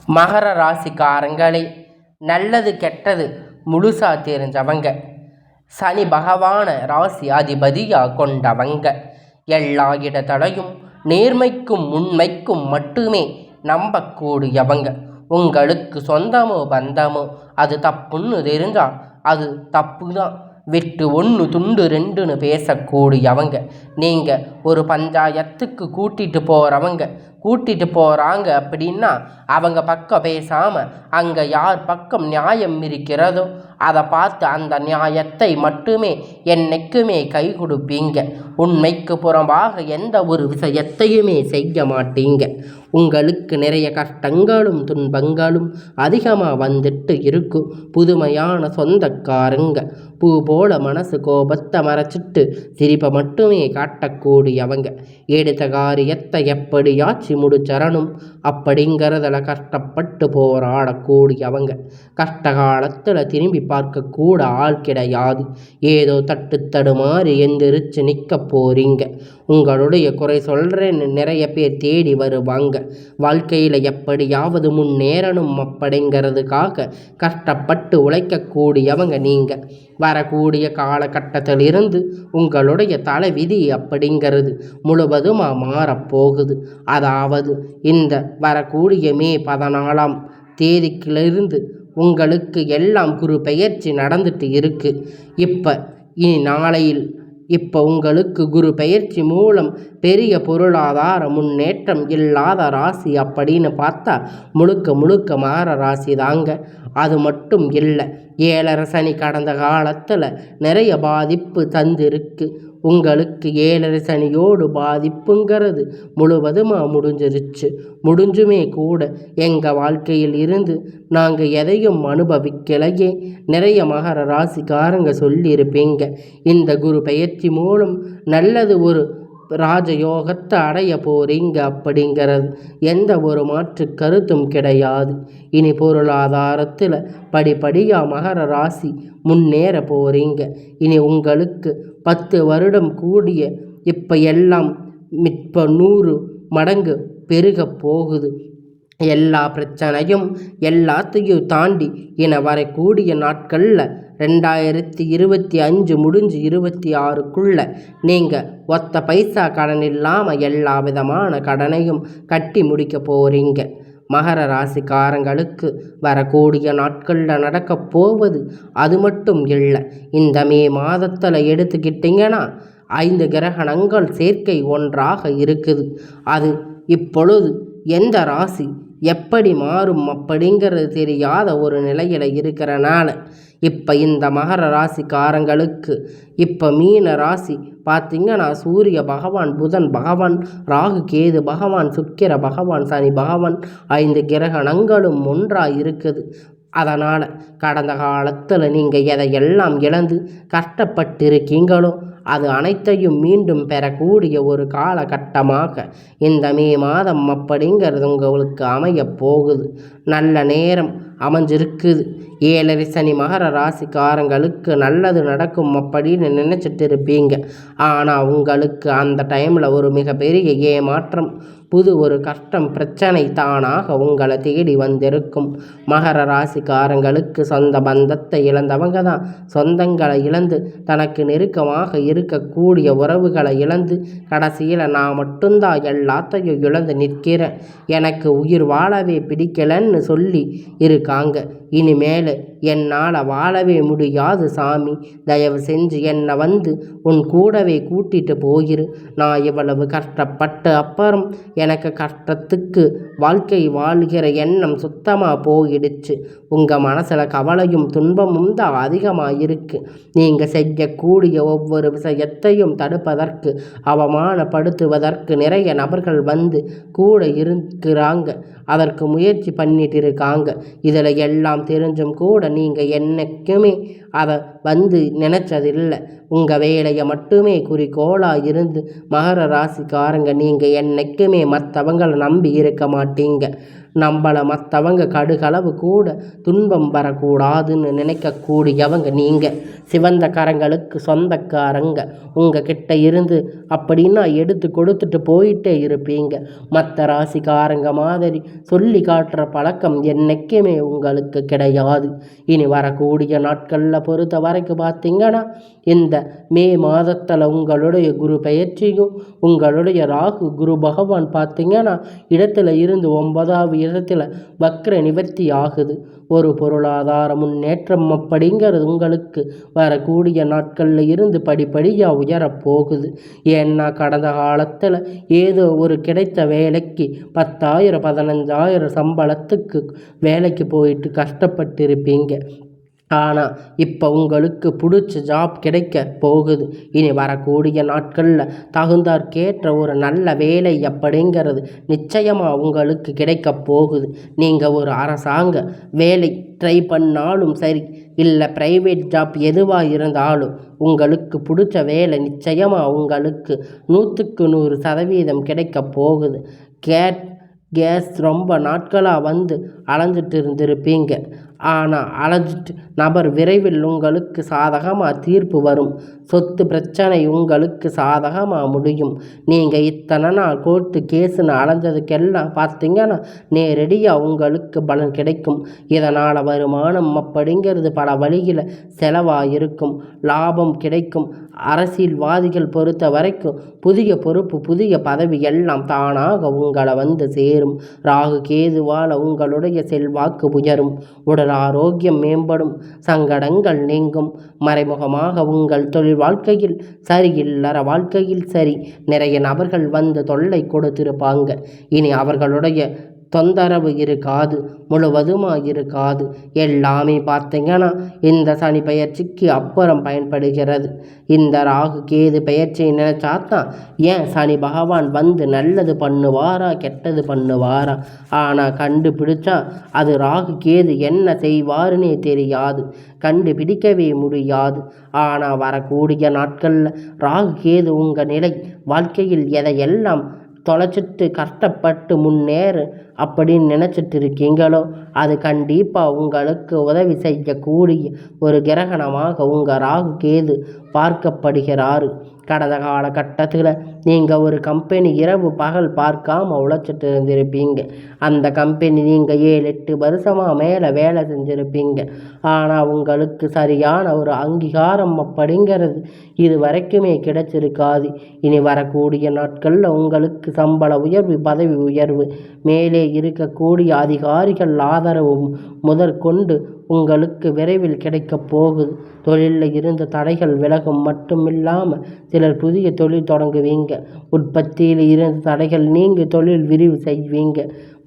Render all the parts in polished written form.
மகர ராசிக்காரங்களே, நல்லது கெட்டது முழுசா தெரிஞ்சவங்க, சனி பகவான ராசி அதிபதியாக கொண்டவங்க, எல்லா இடத்தலையும் நேர்மைக்கும் உண்மைக்கும் மட்டுமே நம்பக்கூடியவங்க. உங்களுக்கு சொந்தமோ பந்தமோ அது தப்புன்னு தெரிஞ்சா அது தப்பு தான், வெட்டு ஒன்று துண்டு ரெண்டுன்னு பேசக்கூடியவங்க. நீங்கள் ஒரு பஞ்சாயத்துக்கு கூட்டிகிட்டு போகிறாங்க அப்படின்னா அவங்க பக்கம் பேசாமல் அங்கே யார் பக்கம் நியாயம் இருக்கிறதோ அதை பார்த்து அந்த நியாயத்தை மட்டுமே என்னைக்குமே கை கொடுப்பீங்க. உண்மைக்கு புறம்பாக எந்த ஒரு விஷயத்தையுமே செய்ய மாட்டீங்க. உங்களுக்கு நிறைய கஷ்டங்களும் துன்பங்களும் அதிகமாக வந்துட்டு இருக்கும். புதுமையான சொந்தக்காரங்க, பூ போல மனசு கோபத்தை மறைச்சிட்டு சிரிப்பை மட்டுமே காட்டக்கூடியவங்க, எடுத்த காரியத்தை எப்படியாச்சு முடிச்சரணும் அப்படிங்கிறதுல கஷ்டப்பட்டு போராடக்கூடியவங்க, கஷ்ட காலத்தில் திரும்பி பார்க்கக்கூட ஆள் கிடையாது. ஏதோ தடுமாறி எந்திரிச்சு நிற்க போறீங்க. உங்களுடைய குறை சொல்கிறேன்னு நிறைய பேர் தேடி வருவாங்க. வாழ்க்கையில் எப்படியாவது முன்னேறணும் அப்படிங்கிறதுக்காக கஷ்டப்பட்டு உழைக்கக்கூடியவங்க நீங்கள். வரக்கூடிய காலகட்டத்திலிருந்து உங்களுடைய தலைவிதி அப்படிங்கிறது முழுவதுமாக மாறப்போகுது. அதாவது இந்த வரக்கூடிய மே 14ஆம் தேதிக்கிலிருந்து உங்களுக்கு எல்லாம் குரு பெயர்ச்சி நடந்துட்டு இருக்கு. இப்போ உங்களுக்கு குரு பெயர்ச்சி மூலம் பெரிய பொருளாதார முன்னேற்றம் இல்லாத ராசி அப்படின்னு பார்த்தா முழுக்க மகர ராசி தாங்க. அது மட்டும் இல்லை, 7.5 சனி கடந்த காலத்தில் நிறைய பாதிப்பு தந்திருக்கு. உங்களுக்கு 7.5 சனியோடு பாதிப்புங்கிறது முழுவதுமாக முடிஞ்சுமே கூட எங்கள் வாழ்க்கையில் இருந்து நாங்கள் எதையும் அனுபவிக்கலையே நிறைய மகர ராசிக்காரங்க சொல்லியிருப்பீங்க. இந்த குரு பெயர்ச்சி மூலம் நல்லது ஒரு ராஜயோகத்தை அடைய போறீங்க அப்படிங்கிறது எந்த ஒரு மாற்று கருத்தும் கிடையாது. இனி பொருளாதாரத்தில் படிப்படியாக மகர ராசி முன்னேற போறீங்க. இனி உங்களுக்கு 10 வருடம் கூடிய இப்போ 100 மடங்கு பெருக போகுது. எல்லா பிரச்சனையும் எல்லாத்தையும் தாண்டி வரக்கூடிய நாட்களில் 2025 முடிஞ்சு 26க்குள்ள நீங்கள் ஒத்த பைசா கடன் இல்லாமல் எல்லா விதமான கடனையும் கட்டி முடிக்க போகிறீங்க. மகர ராசிக்காரங்களுக்கு வரக்கூடிய நாட்களில் நடக்க போவது அது மட்டும் இல்லை. இந்த மே மாதத்தில் எடுத்துக்கிட்டிங்கன்னா 5 கிரகணங்கள் சேர்க்கை ஒன்றாக இருக்குது. அது இப்பொழுது எந்த ராசி எப்படி மாறும் அப்படிங்கிறது தெரியாத ஒரு நிலையில் இருக்கிறனால இப்போ இந்த மகர ராசிக்காரங்களுக்கு இப்போ மீன ராசி பார்த்திங்கன்னா சூரிய பகவான், புதன் பகவான், ராகு கேது பகவான், சுக்கிர பகவான், சனி பகவான் 5 கிரகணங்களும் ஒன்றாக இருக்குது. அதனால் கடந்த காலத்தில் நீங்கள் எதையெல்லாம் இழந்து கஷ்டப்பட்டிருக்கீங்களோ அது அனைத்தையும் மீண்டும் பெறக்கூடிய ஒரு காலகட்டமாக இந்த மே மாதம் அப்படிங்கிறது உங்களுக்கு அமைய போகுது. நல்ல நேரம் அமைஞ்சிருக்குது. 7.5 சனி மகர ராசிக்காரங்களுக்கு நல்லது நடக்கும் அப்படின்னு நினச்சிட்டு இருப்பீங்க. ஆனால் உங்களுக்கு அந்த டைமில் ஒரு மிகப்பெரிய ஏமாற்றம், புது ஒரு கஷ்டம், பிரச்சனை தானாக உங்களை தேடி வந்திருக்கும். மகர ராசிக்காரங்களுக்கு சொந்த பந்தத்தை இழந்தவங்க தான் சொந்தங்களை இழந்து தனக்கு நெருக்கமாக இருக்கக்கூடிய உறவுகளை இழந்து கடைசியில் நான் மட்டும்தான் எல்லாத்தையும் இழந்து நிற்கிறேன், எனக்கு உயிர் வாழவே பிடிக்கலன்னு சொல்லி இருக்காங்க. இனிமேல் என்னால் வாழவே முடியாது சாமி, தயவு செஞ்சு என்னை உன் கூடவே கூட்டிட்டு போயிரு. நான் இவ்வளவு கஷ்டப்பட்ட அப்புறம் எனக்கு கஷ்டத்துக்கு வாழ்க்கை வாழ்கிற எண்ணம் சுத்தமாக போயிடுச்சு. உங்கள் மனசில் கவலையும் துன்பமும் தான் அதிகமாக இருக்குது. நீங்கள் செய்யக்கூடிய ஒவ்வொரு விஷயத்தையும் தடுப்பதற்கு, அவமானப்படுத்துவதற்கு நிறைய நபர்கள் கூட இருக்கிறாங்க. அதற்கு முயற்சி பண்ணிட்டு இருக்காங்க. இதில் எல்லாம் தெரிஞ்சும் கூட நீங்கள் என்னைக்குமே அதை நினச்சதில்லை. உங்கள் வேலையை மட்டுமே குறிக்கோளாக இருந்து மகர ராசிக்காரங்க நீங்கள் என்னைக்குமே மற்றவங்களை நம்பி இருக்க மாட்டீங்க. நம்மளை மற்றவங்க கடுகளவு கூட துன்பம் வரக்கூடாதுன்னு நினைக்கக்கூடியவங்க நீங்கள். சிவந்த கரங்களுக்கு சொந்தக்காரங்க உங்கள் கிட்ட இருந்து அப்படின்னா எடுத்து கொடுத்துட்டு போயிட்டே இருப்பீங்க. மற்ற ராசிக்காரங்க மாதிரி சொல்லி காட்டுற பழக்கம் என்னைக்குமே உங்களுக்கு கிடையாது. இனி வரக்கூடிய நாட்களில் பொறுத்த வரைக்கும் பார்த்தீங்கன்னா இந்த மே மாதத்தில் உங்களுடைய குரு பெயர்ச்சியும் உங்களுடைய ராகு குரு பகவான் பார்த்தீங்கன்னா இடத்துல இருந்து 9வது இடத்துல வக்ர நிவர்த்தி ஆகுது. ஒரு பொருளாதார முன்னேற்றம் அப்படிங்கிறது உங்களுக்கு வரக்கூடிய நாட்களில் இருந்து படிப்படியாக உயரப்போகுது. ஏன்னா கடந்த காலத்தில் ஏதோ ஒரு கிடைத்த வேலைக்கு 10,000 15,000 சம்பளத்துக்கு வேலைக்கு போயிட்டு கஷ்டப்பட்டிருப்பீங்க. ஆனால் இப்போ உங்களுக்கு பிடிச்ச ஜாப் கிடைக்க போகுது. இனி வரக்கூடிய நாட்களில் தகுந்தாற்கேற்ற ஒரு நல்ல வேலை அப்படிங்கிறது நிச்சயமாக உங்களுக்கு கிடைக்க போகுது. நீங்கள் ஒரு அரசாங்க வேலை ட்ரை பண்ணாலும் சரி, இல்லை ப்ரைவேட் ஜாப் எதுவாக இருந்தாலும் உங்களுக்கு பிடிச்ச வேலை நிச்சயமாக உங்களுக்கு 100க்கு 100% கிடைக்க போகுது. கேஸ் ரொம்ப நாட்களாக வந்து அலைஞ்சிட்டு இருந்திருப்பீங்க. ஆனால் அலைஞ்சிட்டு நபர் விரைவில் உங்களுக்கு சாதகமாக தீர்ப்பு வரும். சொத்து பிரச்சனை உங்களுக்கு சாதகமாக முடியும். நீங்கள் இத்தனை நாள் கோர்ட்டு கேஸுன்னு அலைஞ்சதுக்கெல்லாம் பார்த்தீங்கன்னா நேரடியாக உங்களுக்கு பலன் கிடைக்கும். இதனால் வருமானம் அப்படிங்கிறது பல வழியில் செலவாக இருக்கும், லாபம் கிடைக்கும். அரசியல்வாதிகள் பொறுத்த வரைக்கும் புதிய பொறுப்பு புதிய பதவி எல்லாம் தானாக உங்களை வந்து சேரும். ராகு கேதுவால் உங்களுடைய செல்வாக்கு உயரும், உடல் ஆரோக்கியம் மேம்படும், சங்கடங்கள் நீங்கும். மறைமுகமாக உங்கள் தொழில் வாழ்க்கையில் சரி, இல்லற வாழ்க்கையில் சரி, நிறைய நபர்கள் வந்து தொல்லை கொடுத்திருப்பாங்க. இனி அவர்களுடைய தொந்தரவு இருக்காது, முழுவதுமாக இருக்காது. எல்லாமே பார்த்தீங்கன்னா இந்த சனி பெயர்ச்சிக்கு அப்புறம் பயன்படுகிறது. இந்த ராகு கேது பெயர்ச்சியை நினைச்சாத்தான் ஏன் சனி பகவான் வந்து நல்லது பண்ணுவாரா கெட்டது பண்ணுவாரா, ஆனால் கண்டுபிடிச்சா அது ராகு கேது என்ன செய்வாருன்னே தெரியாது, கண்டுபிடிக்கவே முடியாது. ஆனால் வரக்கூடிய நாட்களில் ராகு கேது உங்கள் நிலை வாழ்க்கையில் எதையெல்லாம் தொலைச்சிட்டு கஷ்டப்பட்டு முன்னேறு அப்படின்னு நினச்சிட்டு இருக்கீங்களோ அது கண்டிப்பாக உங்களுக்கு உதவி செய்யக்கூடிய ஒரு கிரகணமாக உங்கள் ராகு கேது பார்க்கப்படுகிறாரு. கடந்த காலகட்டத்தில் நீங்கள் ஒரு கம்பெனி இரவு பகல் பார்க்காம உழைச்சிட்டு இருந்திருப்பீங்க. அந்த கம்பெனி நீங்கள் 7-8 வருஷமாக மேலே வேலை செஞ்சுருப்பீங்க. ஆனால் உங்களுக்கு சரியான ஒரு அங்கீகாரம் அப்படிங்கிறது இது வரைக்குமே கிடைச்சிருக்காது. இனி வரக்கூடிய நாட்களில் உங்களுக்கு சம்பள உயர்வு பதவி உயர்வு மேலே இருக்கக்கூடிய அதிகாரிகள் ஆதரவு முதற்கொண்டு உங்களுக்கு விரைவில் கிடைக்கப் போகுது. தொழிலில் இருந்த தடைகள் விலகும் மட்டுமில்லாமல் சிலர் புதிய தொழில் தொடங்குவீங்க. உற்பத்தியில் இருந்த தடைகள் நீங்கி தொழில் விரிவு செய்வீங்க.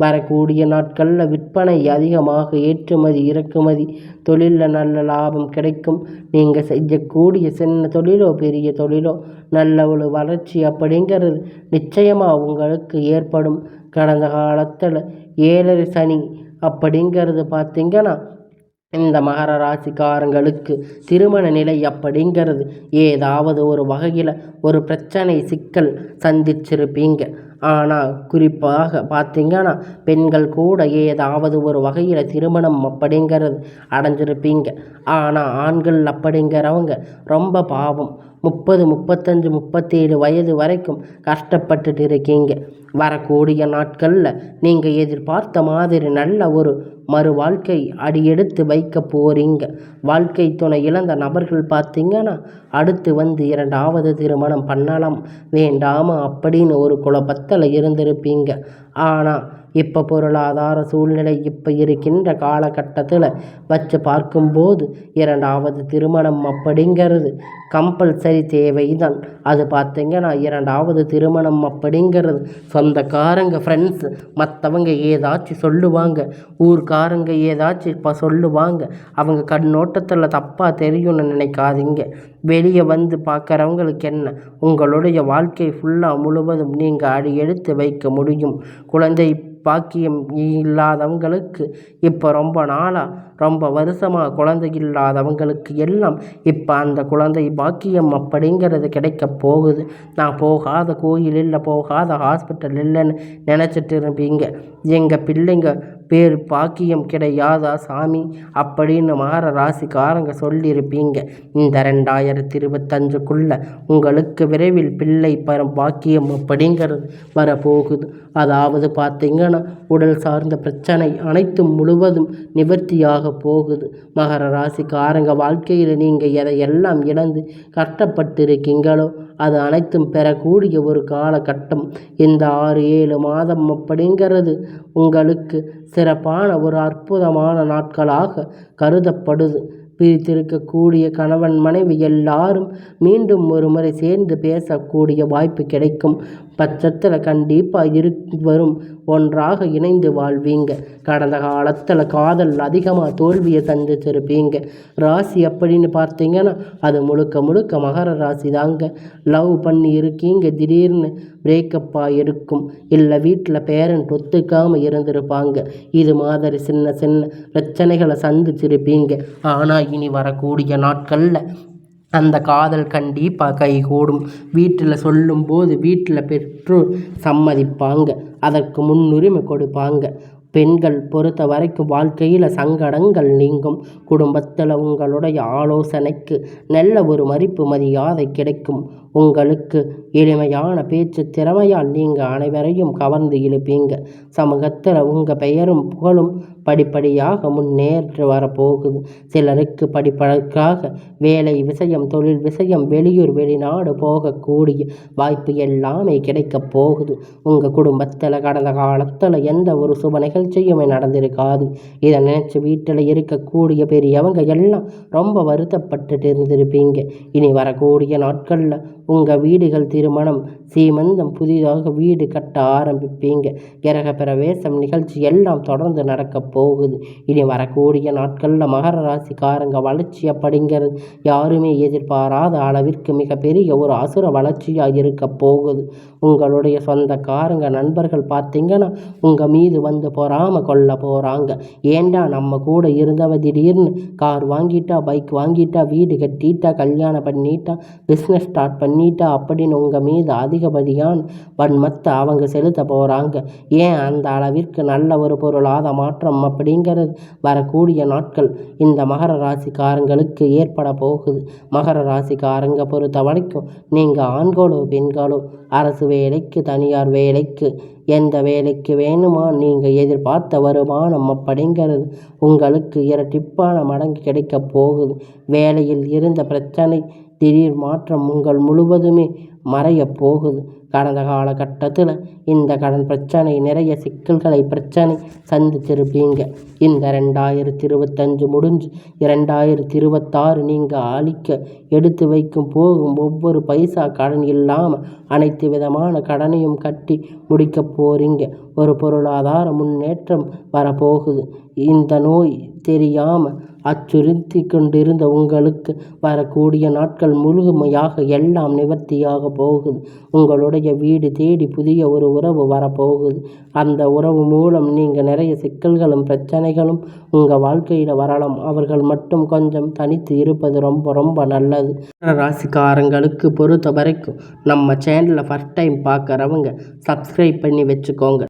வரக்கூடிய நாட்களில் விற்பனை அதிகமாக, ஏற்றுமதி இறக்குமதி தொழிலில் நல்ல லாபம் கிடைக்கும். நீங்கள் செய்யக்கூடிய சின்ன தொழிலோ பெரிய தொழிலோ நல்ல ஒரு வளர்ச்சி அப்படிங்கிறது நிச்சயமாக உங்களுக்கு ஏற்படும். கடந்த காலத்தில் 7 சனி அப்படிங்கிறது பார்த்திங்கன்னா இந்த மகர ராசிக்காரங்களுக்கு திருமண நிலை அப்படிங்கிறது ஏதாவது ஒரு வகையில் ஒரு பிரச்சனை சிக்கல் சந்திச்சிருப்பீங்க. ஆனால் குறிப்பாக பார்த்திங்கன்னா பெண்கள் கூட ஏதாவது ஒரு வகையில் திருமணம் அப்படிங்கிறது அடைஞ்சிருப்பீங்க. ஆனால் ஆண்கள் அப்படிங்கிறவங்க ரொம்ப பாவம், 30 35 37 வயது வரைக்கும் கஷ்டப்பட்டுட்டு இருக்கீங்க. வரக்கூடிய நாட்களில் நீங்கள் எதிர்பார்த்த மாதிரி நல்ல ஒரு மறு வாழ்க்கை அடியெடுத்து வைக்க போகிறீங்க. வாழ்க்கை துணை இழந்த நபர்கள் பார்த்திங்கன்னா அடுத்து வந்து 2வது திருமணம் பண்ணலாம் வேண்டாமா அப்படின்னு ஒரு குழப்பத்தில் இருந்திருப்பீங்க. ஆனால் இப்போ பொருளாதார சூழ்நிலை இப்போ இருக்கின்ற காலகட்டத்தில் வச்சு பார்க்கும்போது 2வது திருமணம் அப்படிங்கிறது கம்பல்சரி தேவைதான். அது பார்த்திங்கன்னா 2வது திருமணம் அப்படிங்கிறது சொந்தக்காரங்க ஃப்ரெண்ட்ஸு மற்றவங்க ஏதாச்சும் சொல்லுவாங்க, ஊர்க்காரங்க ஏதாச்சும் இப்போ சொல்லுவாங்க, அவங்க கண்ணோட்டத்தில் தப்பாக தெரியும்னு நினைக்காதீங்க. வெளியே வந்து பார்க்குறவங்களுக்கு என்ன, உங்களுடைய வாழ்க்கை ஃபுல்லாக முழுவதும் நீங்கள் அடி எடுத்து வைக்க முடியும். குழந்தை பாக்கியம் இல்லாதவங்களுக்கு இப்போ ரொம்ப நாளாக ரொம்ப வருஷமாக குழந்தை இல்லாதவங்களுக்கு எல்லாம் இப்போ அந்த குழந்தை பாக்கியம் அப்படிங்கிறது கிடைக்க போகுது. நான் போகாத கோயில் இல்லை, போகாத ஹாஸ்பிட்டல் இல்லைன்னு நினச்சிட்டு இருப்பீங்க. எங்கள் பிள்ளைங்க பேர் பாக்கியம் கிடையாதா சாமி அப்படின்னு மகர ராசிக்காரங்க சொல்லியிருப்பீங்க. இந்த 2025க்குள்ளே உங்களுக்கு விரைவில் பிள்ளை பாக்கியம் அப்படிங்கிறது வரப்போகுது. அதாவது பார்த்திங்கன்னா உடல் சார்ந்த பிரச்சனை அனைத்தும் முழுவதும் நிவர்த்தியாக போகுது. மகர ராசிக்காரங்க வாழ்க்கையில் நீங்கள் எதையெல்லாம் இழந்து கஷ்டப்பட்டிருக்கீங்களோ அது அனைத்தும் பெறக்கூடிய ஒரு காலகட்டம் இந்த 6-7 மாதம் அப்படிங்கிறது உங்களுக்கு சிறப்பான ஒரு அற்புதமான நாட்களாக கருதப்படுது. பிரித்திருக்கக்கூடிய கணவன் மனைவி எல்லாரும் மீண்டும் ஒரு முறை சேர்ந்து பேசக்கூடிய வாய்ப்பு கிடைக்கும் பட்சத்தில் கண்டிப்பாக வரும் ஒன்றாக இணைந்து வாழ்வீங்க. கடந்த காலத்தில் காதல் அதிகமாக தோல்வியை சந்திச்சிருப்பீங்க. ராசி அப்படின்னு பார்த்தீங்கன்னா அது முழுக்க முழுக்க மகர ராசி தாங்க. லவ் பண்ணி இருக்கீங்க, திடீர்னு பிரேக்கப்பாக இருக்கும், இல்லை வீட்டில் பேரண்ட் ஒத்துக்காமல் இருந்திருப்பாங்க. இது மாதிரி சின்ன சின்ன பிரச்சனைகளை சந்திச்சிருப்பீங்க. ஆனால் இனி வரக்கூடிய நாட்களில் அந்த காதல் கண்டிப்பாக கைகூடும். வீட்டில் சொல்லும்போது வீட்டில் பெற்றோர் சம்மதிப்பாங்க, அதற்கு முன்னுரிமை கொடுப்பாங்க. பெண்கள் பொறுத்த வரைக்கும் வாழ்க்கையில் சங்கடங்கள் நீங்கும். குடும்பத்தில் உங்களுடைய ஆலோசனைக்கு நல்ல ஒரு மதிப்பு மரியாதை கிடைக்கும். உங்களுக்கு எளிமையான பேச்சு திறமையால் நீங்கள் அனைவரையும் கவர்ந்து இழுப்பீங்க. சமூகத்தில் உங்கள் பெயரும் புகழும் படிப்படியாக முன்னேற்று வரப்போகுது. சிலருக்கு படிப்பதற்காக வேலை விஷயம், தொழில் விஷயம், வெளியூர் வெளிநாடு போகக்கூடிய வாய்ப்பு எல்லாமே கிடைக்க போகுது. உங்கள் குடும்பத்தில் கடந்த காலத்தில் எந்த ஒரு சுப நிகழ்ச்சியுமே நடந்திருக்காது. இதை நினச்சி வீட்டில் இருக்கக்கூடிய பெரியவங்க எல்லாம் ரொம்ப வருத்தப்பட்டுட்டு இருந்திருப்பீங்க. இனி வரக்கூடிய நாட்களில் உங்கள் வீடுகள் திருமணம், சீமந்தம், புதிதாக வீடு கட்ட ஆரம்பிப்பீங்க. கிரக பிரவேசம் நிகழ்ச்சி எல்லாம் தொடர்ந்து நடக்க போகுது. இனி வரக்கூடிய நாட்களில் மகர ராசிக்காரங்க வளர்ச்சி அப்படிங்கிறது யாருமே எதிர்பாராத அளவிற்கு மிகப்பெரிய ஒரு அசுர வளர்ச்சியாக இருக்க போகுது. உங்களுடைய சொந்தக்காரங்க நண்பர்கள் பார்த்தீங்கன்னா உங்கள் மீது வந்து பொறாமல் கொள்ள போகிறாங்க. ஏண்டா நம்ம கூட இருந்தவ திடீர்னு கார் வாங்கிட்டா, பைக் வாங்கிட்டா, வீடு கட்டிட்டா, கல்யாணம் பண்ணிட்டா, பிஸ்னஸ் ஸ்டார்ட் பண்ணிட்டா அப்படின்னு உங்கள் மீது அதிகப்படியான வன்மத்தை அவங்க செலுத்த போகிறாங்க. ஏன் அந்த அளவிற்கு நல்ல ஒரு பொருளாதார மாற்றம் அப்படிங்கிறது வரக்கூடிய நாட்கள் இந்த மகர ராசிக்காரங்களுக்கு ஏற்பட போகுது. மகர ராசிக்காரங்க பொறுத்த வரைக்கும் நீங்கள் ஆண்களோ பெண்களோ அரசு வேலைக்கு, தனியார் வேலைக்கு, எந்த வேலைக்கு வேணுமா நீங்கள் எதிர்பார்த்த வருமானம் அப்படிங்கிறது உங்களுக்கு இரட்டிப்பான மடங்கு கிடைக்க போகுது. வேலையில் இருந்த பிரச்சனை திடீர் மாற்றம் உங்கள் முழுவதுமே மறைய போகுது. கடந்த காலகட்டத்தில் இந்த கடன் பிரச்சனை, நிறைய சிக்கல்களை பிரச்சனை சந்திச்சிருப்பீங்க. இந்த 2025 முடிஞ்சு 2026 நீங்கள் அளிக்க எடுத்து வைக்கும் போகும் ஒவ்வொரு பைசா கடன் இல்லாமல் அனைத்து விதமான கடனையும் கட்டி முடிக்க போகிறீங்க. ஒரு பொருளாதார முன்னேற்றம் வரப்போகுது. இந்த நோய் தெரியாமல் அச்சுறுத்தி கொண்டிருந்த உங்களுக்கு வரக்கூடிய நாட்கள் முழுமையாக எல்லாம் நிவர்த்தியாக போகுது. உங்களுடைய வீடு தேடி புதிய ஒரு உறவு வரப்போகுது. அந்த உறவு மூலம் நீங்கள் நிறைய சிக்கல்களும் பிரச்சனைகளும் உங்கள் வாழ்க்கையில் வரலாம். அவர்கள் மட்டும் கொஞ்சம் தனித்து இருப்பது ரொம்ப ரொம்ப நல்லது. ராசிக்காரங்களுக்கு பொறுத்த வரைக்கும் நம்ம சேனலில் ஃபர்ஸ்ட் டைம் பார்க்குறவங்க சப்ஸ்கிரைப் பண்ணி வச்சுக்கோங்க.